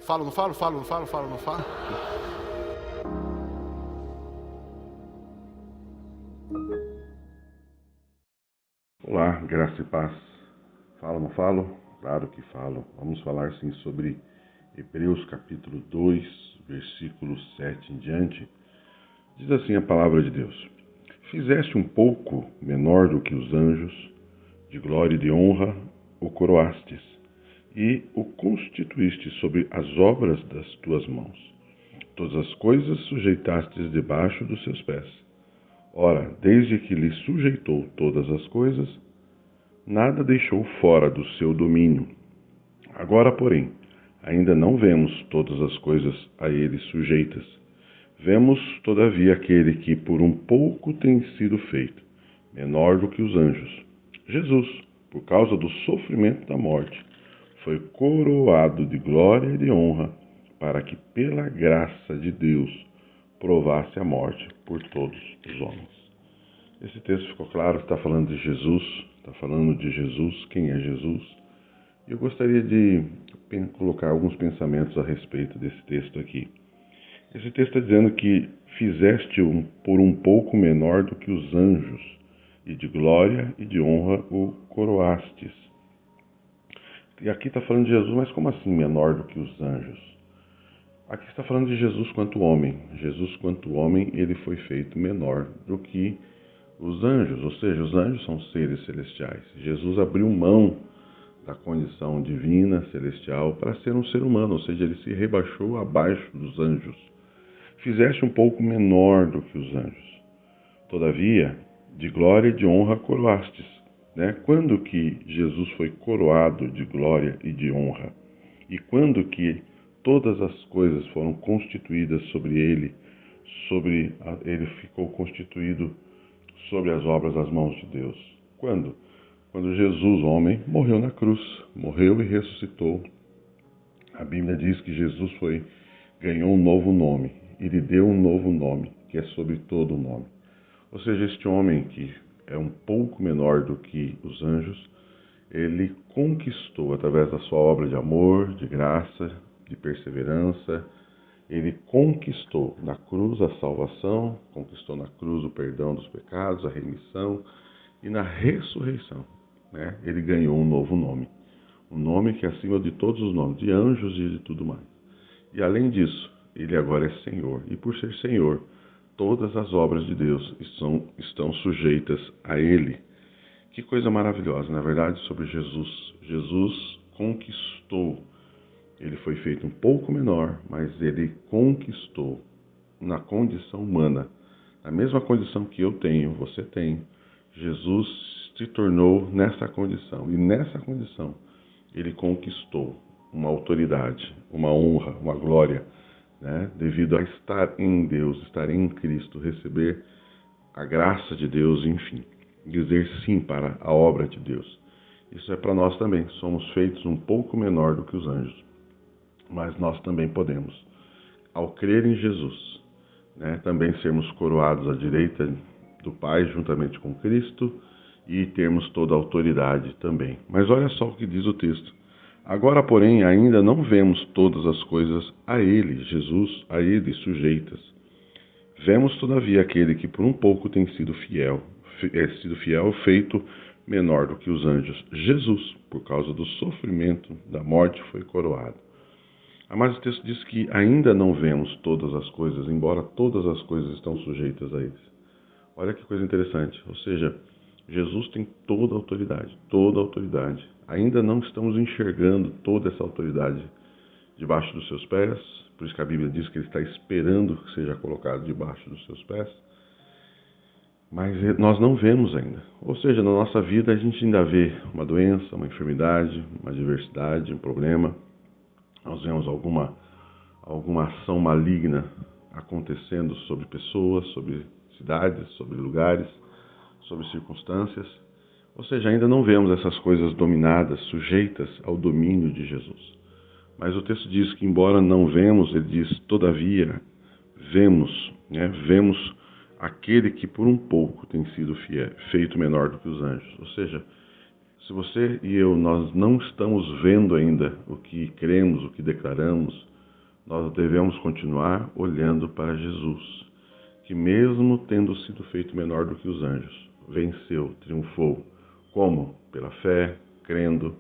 Falo, não falo? Falo, não falo? Falo, não falo? Olá, graça e paz. Falo, não falo? Claro que falo. Vamos falar sim sobre Hebreus capítulo 2, versículo 7 em diante. Diz assim a palavra de Deus: Fizeste um pouco menor do que os anjos, de glória e de honra o coroastes, e o constituíste sobre as obras das tuas mãos. Todas as coisas sujeitastes debaixo dos seus pés. Ora, desde que lhe sujeitou todas as coisas, nada deixou fora do seu domínio. Agora, porém, ainda não vemos todas as coisas a ele sujeitas. Vemos, todavia, aquele que por um pouco tem sido feito, menor do que os anjos. Jesus, por causa do sofrimento da morte, foi coroado de glória e de honra, para que, pela graça de Deus, provasse a morte por todos os homens. Esse texto ficou claro, está falando de Jesus, quem é Jesus. Eu gostaria de colocar alguns pensamentos a respeito desse texto aqui. Esse texto está dizendo que fizeste por um pouco menor do que os anjos, e de glória e de honra o coroastes. E aqui está falando de Jesus, mas como assim menor do que os anjos? Aqui está falando de Jesus quanto homem. Jesus quanto homem, ele foi feito menor do que os anjos, ou seja, os anjos são seres celestiais. Jesus abriu mão da condição divina, celestial, para ser um ser humano, ou seja, ele se rebaixou abaixo dos anjos. Fizeste um pouco menor do que os anjos. Todavia, de glória e de honra coroastes. Quando que Jesus foi coroado de glória e de honra? E quando que todas as coisas foram constituídas sobre ele, ele ficou constituído sobre as obras das mãos de Deus? Quando? Quando Jesus, homem, morreu na cruz, morreu e ressuscitou. A Bíblia diz que Jesus ganhou um novo nome, e lhe deu um novo nome, que é sobre todo o nome. Ou seja, este homem que é um pouco menor do que os anjos, ele conquistou, através da sua obra de amor, de graça, de perseverança, ele conquistou na cruz a salvação, conquistou na cruz o perdão dos pecados, a remissão, e na ressurreição, ele ganhou um novo nome. Um nome que é acima de todos os nomes, de anjos e de tudo mais. E além disso, ele agora é Senhor. E por ser Senhor, todas as obras de Deus estão sujeitas a ele. Que coisa maravilhosa, na verdade, sobre Jesus. Jesus conquistou. Ele foi feito um pouco menor, mas ele conquistou na condição humana. Na mesma condição que eu tenho, você tem. Jesus se tornou nessa condição. E nessa condição, ele conquistou uma autoridade, uma honra, uma glória, devido a estar em Deus, estar em Cristo, receber a graça de Deus, enfim, dizer sim para a obra de Deus. Isso é para nós também. Somos feitos um pouco menor do que os anjos, mas nós também podemos, ao crer em Jesus, também sermos coroados à direita do Pai, juntamente com Cristo, e termos toda a autoridade também. Mas olha só o que diz o texto. Agora, porém, ainda não vemos todas as coisas a ele, Jesus, a ele sujeitas. Vemos, todavia, aquele que por um pouco tem sido fiel, feito menor do que os anjos. Jesus, por causa do sofrimento da morte, foi coroado. Mas o texto diz que ainda não vemos todas as coisas, embora todas as coisas estão sujeitas a eles. Olha que coisa interessante. Ou seja, Jesus tem toda a autoridade, toda a autoridade. Ainda não estamos enxergando toda essa autoridade debaixo dos seus pés, por isso que a Bíblia diz que ele está esperando que seja colocado debaixo dos seus pés, mas nós não vemos ainda. Ou seja, na nossa vida a gente ainda vê uma doença, uma enfermidade, uma adversidade, um problema. Nós vemos alguma ação maligna acontecendo sobre pessoas, sobre cidades, sobre lugares, sobre circunstâncias. Ou seja, ainda não vemos essas coisas dominadas, sujeitas ao domínio de Jesus. Mas o texto diz que, embora não vemos, ele diz, todavia, vemos aquele que por um pouco tem sido feito menor do que os anjos. Ou seja, Se você e eu, nós não estamos vendo ainda o que cremos, o que declaramos, nós devemos continuar olhando para Jesus, que mesmo tendo sido feito menor do que os anjos, venceu, triunfou. Como? Pela fé, crendo,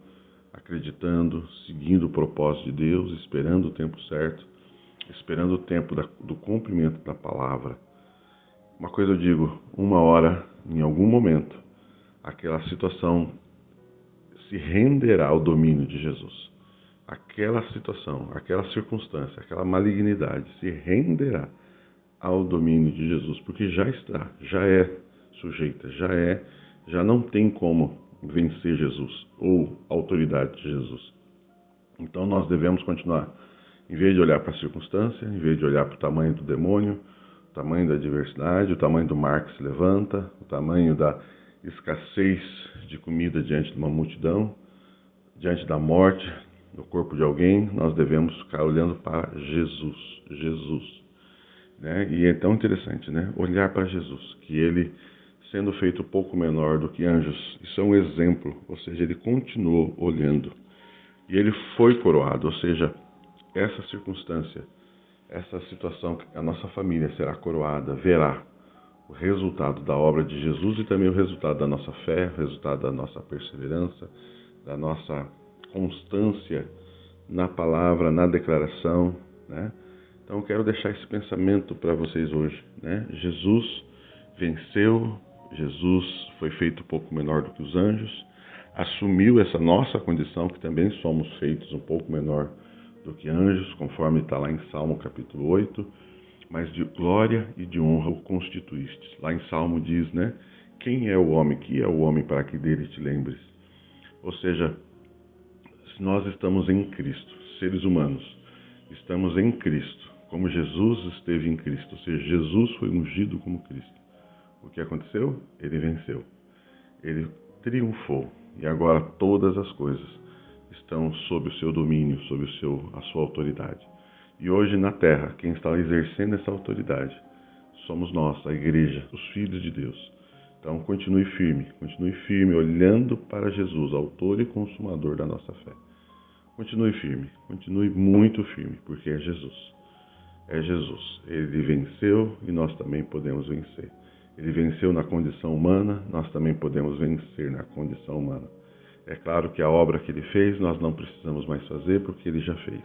acreditando, seguindo o propósito de Deus, esperando o tempo certo, esperando o tempo do cumprimento da palavra. Uma coisa eu digo, uma hora, em algum momento, aquela situação se renderá ao domínio de Jesus. Aquela situação, aquela circunstância, aquela malignidade se renderá ao domínio de Jesus, porque já está, já é sujeita, já não tem como vencer Jesus ou a autoridade de Jesus. Então nós devemos continuar, em vez de olhar para a circunstância, em vez de olhar para o tamanho do demônio, o tamanho da adversidade, o tamanho do mar que se levanta, o tamanho da escassez de comida diante de uma multidão, diante da morte do corpo de alguém, nós devemos ficar olhando para Jesus, Jesus. Né? E é tão interessante, né? Olhar para Jesus, que ele, sendo feito um pouco menor do que anjos, isso é um exemplo, ou seja, ele continuou olhando. E ele foi coroado, ou seja, essa circunstância, essa situação, a nossa família será coroada, verá o resultado da obra de Jesus e também o resultado da nossa fé, o resultado da nossa perseverança, da nossa constância na palavra, na declaração, né? Então eu quero deixar esse pensamento para vocês hoje, né? Jesus venceu, Jesus foi feito um pouco menor do que os anjos, assumiu essa nossa condição, que também somos feitos um pouco menor do que anjos, conforme está lá em Salmo capítulo 8, mas de glória e de honra o constituíste. Lá em Salmo diz, né? Quem é o homem? Que é o homem para que dele te lembres? Ou seja, se nós estamos em Cristo, seres humanos, estamos em Cristo, como Jesus esteve em Cristo, ou seja, Jesus foi ungido como Cristo. O que aconteceu? Ele venceu. Ele triunfou. E agora todas as coisas estão sob o seu domínio, sob a sua autoridade. E hoje na terra, quem está exercendo essa autoridade somos nós, a igreja, os filhos de Deus. Então continue firme, olhando para Jesus, autor e consumador da nossa fé. Continue firme, continue muito firme, porque é Jesus. É Jesus. Ele venceu e nós também podemos vencer. Ele venceu na condição humana, nós também podemos vencer na condição humana. É claro que a obra que ele fez nós não precisamos mais fazer porque ele já fez.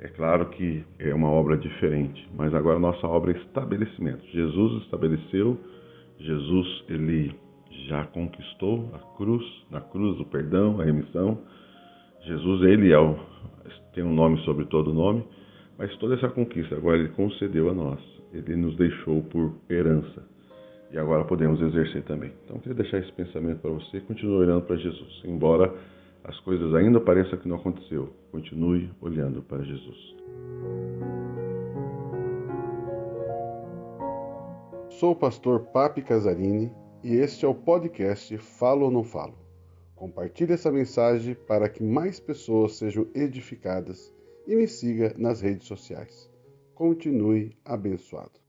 É claro que é uma obra diferente, mas agora a nossa obra é estabelecimento. Jesus estabeleceu, Jesus ele já conquistou na cruz o perdão, a remissão. Jesus ele tem um nome sobre todo nome, mas toda essa conquista agora ele concedeu a nós. Ele nos deixou por herança. E agora podemos exercer também. Então, eu queria deixar esse pensamento para você. Continue olhando para Jesus. Embora as coisas ainda pareçam que não aconteceu, continue olhando para Jesus. Sou o pastor Papi Casarini e este é o podcast Falo ou Não Falo. Compartilhe essa mensagem para que mais pessoas sejam edificadas e me siga nas redes sociais. Continue abençoado.